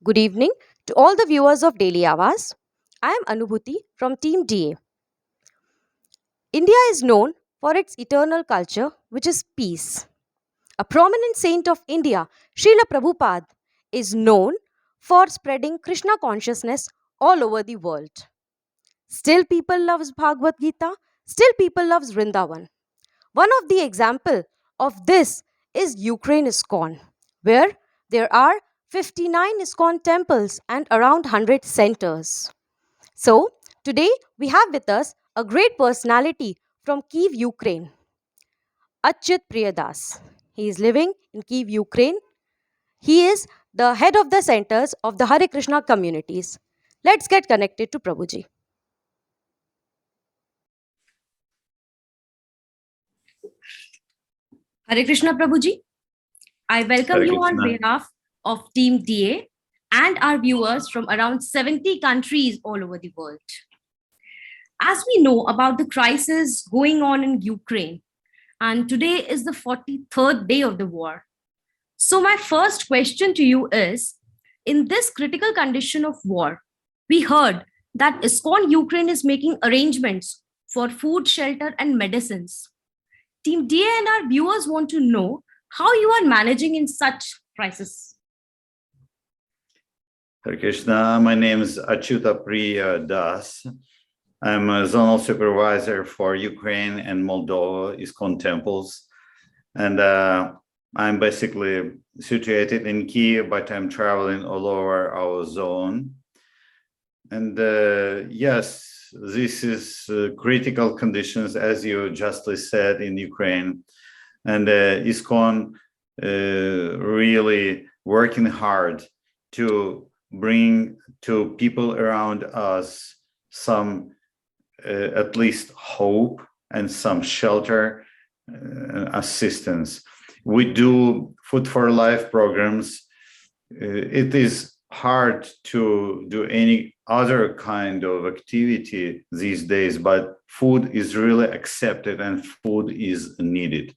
Good evening to all the viewers of Daily Aawaz. I am Anubhuti from Team DA. India is known for its eternal culture, which is peace. A prominent saint of India, Srila Prabhupada, is known for spreading Krishna consciousness all over the world. Still people loves Bhagavat Gita, still people loves Vrindavan. One of the example of this is Ukraine ISKCON, where there are 59 ISKCON temples and around 100 centers. So, today we have with us a great personality from Kyiv, Ukraine, Acyuta Priya Dasa. He is living in Kyiv, Ukraine. He is the head of the centers of the Hare Krishna communities. Let's get connected to Prabhuji. Hare Krishna Prabhuji. I welcome Hare you on Krishna. behalf of Team DA and our viewers from around 70 countries all over the world. As we know about the crisis going on in Ukraine, and today is the 43rd day of the war. So, my first question to you is, in this critical condition of war, we heard that ISKCON Ukraine is making arrangements for food, shelter, and medicines. Team DA and our viewers want to know how you are managing in such crisis. Hare Krishna. My name is Acyuta Priya Dasa. I'm a zonal supervisor for Ukraine and Moldova ISKCON temples. And I'm basically situated in Kyiv, but I'm traveling all over our zone. And yes, this is critical conditions, as you justly said, in Ukraine. And ISKCON really working hard to bring to people around us some at least hope and some shelter assistance. We do Food for Life programs. It is hard to do any other kind of activity these days, but food is really accepted and food is needed.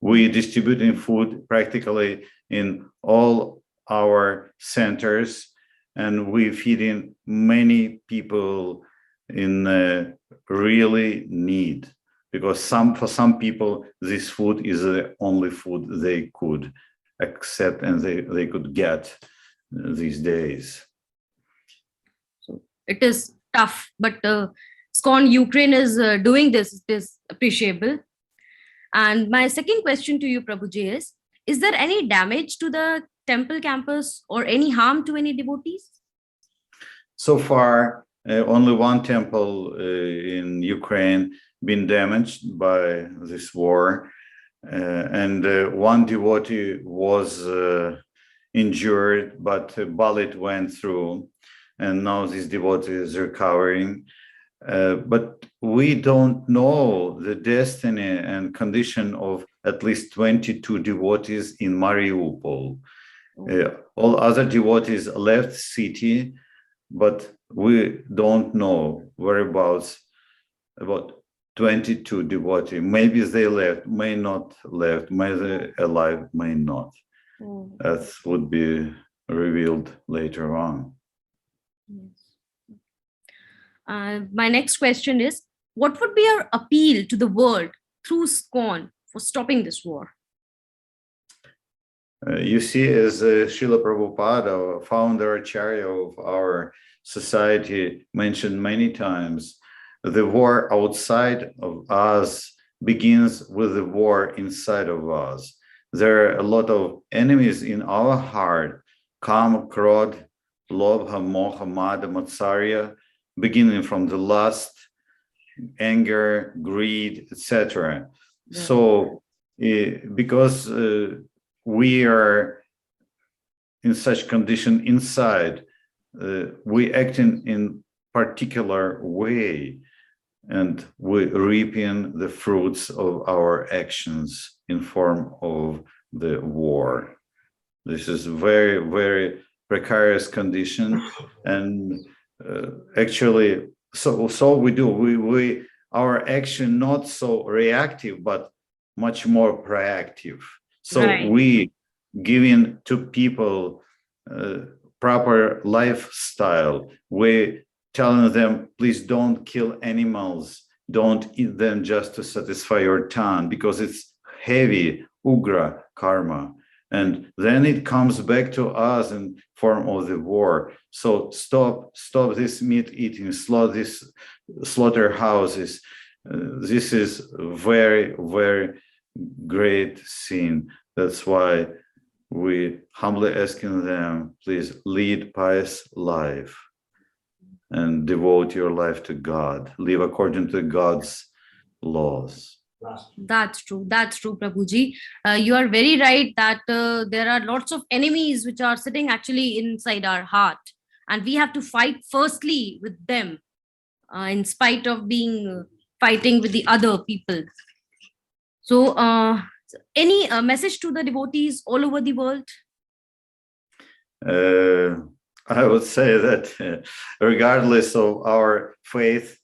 We distributing food practically in all our centers, and we feeding many people in really need, because for some people this food is the only food they could accept and they could get these days. So it is tough, but ISKCON Ukraine is doing this. It is appreciable. And my second question to you, Prabhuji, is there any damage to the temple campus or any harm to any devotees? So far, only one temple in Ukraine been damaged by this war, and one devotee was injured, but a bullet went through, and now this devotee is recovering. But we don't know the destiny and condition of at least 22 devotees in Mariupol. All other devotees left city, but we don't know whereabouts about 22 devotees. Maybe they left, may not left, may they alive, may not. That would be revealed later on. Yes. My next question is, what would be your appeal to the world through ISKCON for stopping this war? You see, as Srila Prabhupada, founder Acharya of our society, mentioned many times, the war outside of us begins with the war inside of us. There are a lot of enemies in our heart: Kama, Krodh, Lobha, Moha, Mada, Matsarya, beginning from the lust, anger, greed, etc. Yeah. So, because we are in such condition inside, we acting in particular way, and we reaping the fruits of our actions in form of the war. This is very, very precarious condition, and actually, so we do. We our action not so reactive, but much more proactive. So right. We giving to people proper lifestyle. We telling them, please don't kill animals, don't eat them just to satisfy your tongue, because it's heavy, ugra karma. And then it comes back to us in form of the war. So stop this meat eating, slaughterhouses. This is very, very great sin. That's why we humbly asking them, please lead pious life and devote your life to God. Live according to God's laws. That's true. That's true, Prabhuji. You are very right that there are lots of enemies which are sitting actually inside our heart, and we have to fight firstly with them, in spite of being fighting with the other people. So, any message to the devotees all over the world? I would say that regardless of our faith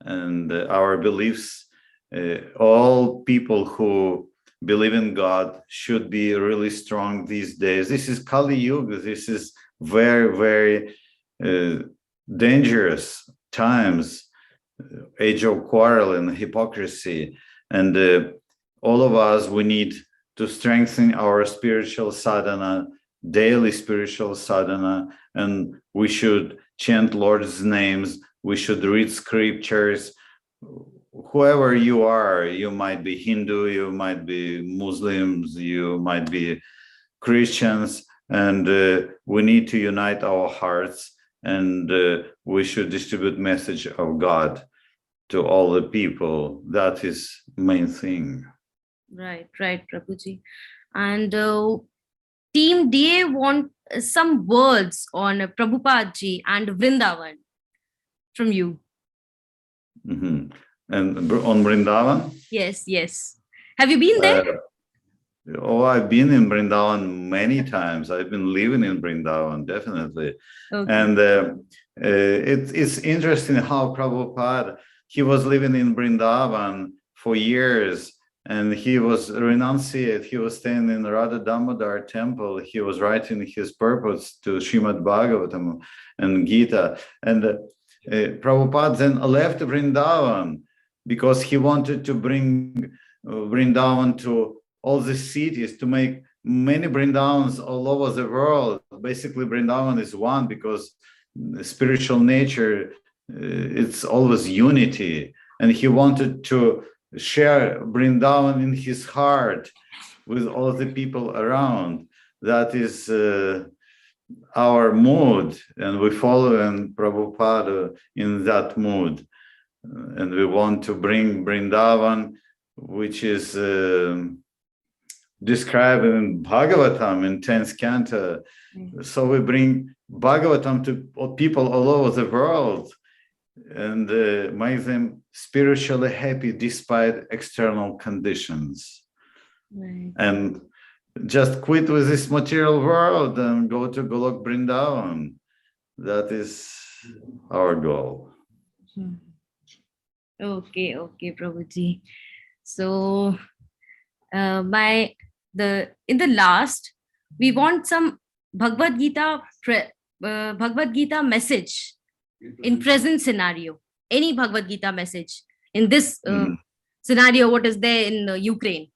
and our beliefs, all people who believe in God should be really strong these days. This is Kali Yuga. This is very, very dangerous times, age of quarrel and hypocrisy. And all of us, we need to strengthen our spiritual sadhana, daily spiritual sadhana, and we should chant Lord's names. We should read scriptures. Whoever you are, you might be Hindu, you might be Muslims, you might be Christians, and we need to unite our hearts, and we should distribute message of God to all the people. That is main thing. Right, Prabhuji. And Team DA want some words on Prabhupada ji and Vrindavan from you. Mm-hmm. And on Vrindavan? Yes. Have you been there? I've been in Vrindavan many times. I've been living in Vrindavan, definitely. Okay. And it's interesting how Prabhupada, he was living in Vrindavan for years, and he was renunciate. He was staying in Radha Damodar temple. He was writing his purpose to Srimad Bhagavatam and Gita. And Prabhupada then left Vrindavan because he wanted to bring Vrindavan to all the cities, to make many Vrindavans all over the world. Basically, Vrindavan is one because the spiritual nature, it's always unity. And he wanted to share Vrindavan in his heart with all the people around. That is our mood, and we follow in Prabhupada in that mood. And we want to bring Vrindavan, which is described in Bhagavatam in 10th canto. So we bring Bhagavatam to people all over the world and make them spiritually happy despite external conditions. Right. And just quit with this material world and go to Golok Vrindavan. That is our goal. Okay, Prabhuji. So, in the last, we want some Bhagavad Gita message in present scenario. Any Bhagavad Gita message in this scenario, what is there in Ukraine?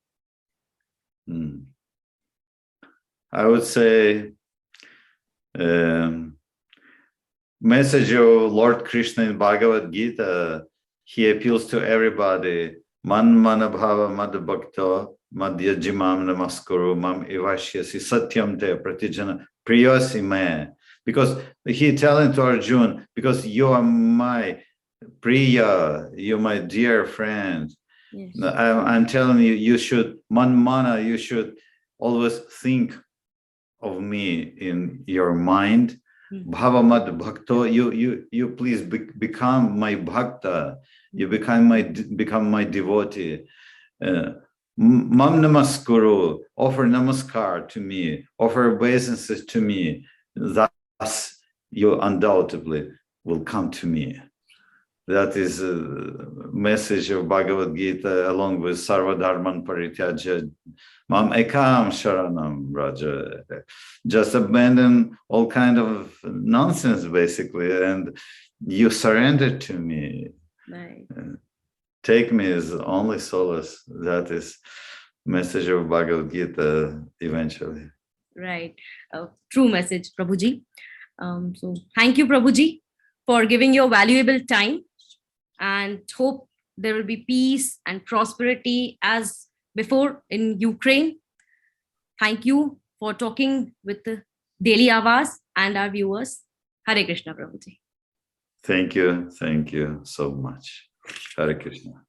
I would say message of Lord Krishna in Bhagavad Gita. He appeals to everybody. Man manabhava mad bhakta madhya jimam namaskuru mam evashyasi satyam te pratijana priyasi me. Because he telling to Arjuna, because you are my priya, you're my dear friend. Yes. I'm telling you, you should, you should always think of me in your mind. Bhavamad bhakto, you please become my bhakta. You become my devotee. Mam namaskuru, offer namaskar to me, offer obeisances to me. Thus, you undoubtedly will come to me. That is a message of Bhagavad Gita, along with Sarva Dharman Parityaja Mam Ekam Sharanam Raja. Just abandon all kind of nonsense, basically, and you surrender to me. Right. Take me as only solace. That is message of Bhagavad Gita eventually. Right. True message, Prabhuji. So thank you, Prabhuji, for giving your valuable time, and hope there will be peace and prosperity as before in Ukraine. Thank you for talking with the Daily Aawaz and our viewers. Hare Krishna, Prabhuji. Thank you so much. Hare Krishna.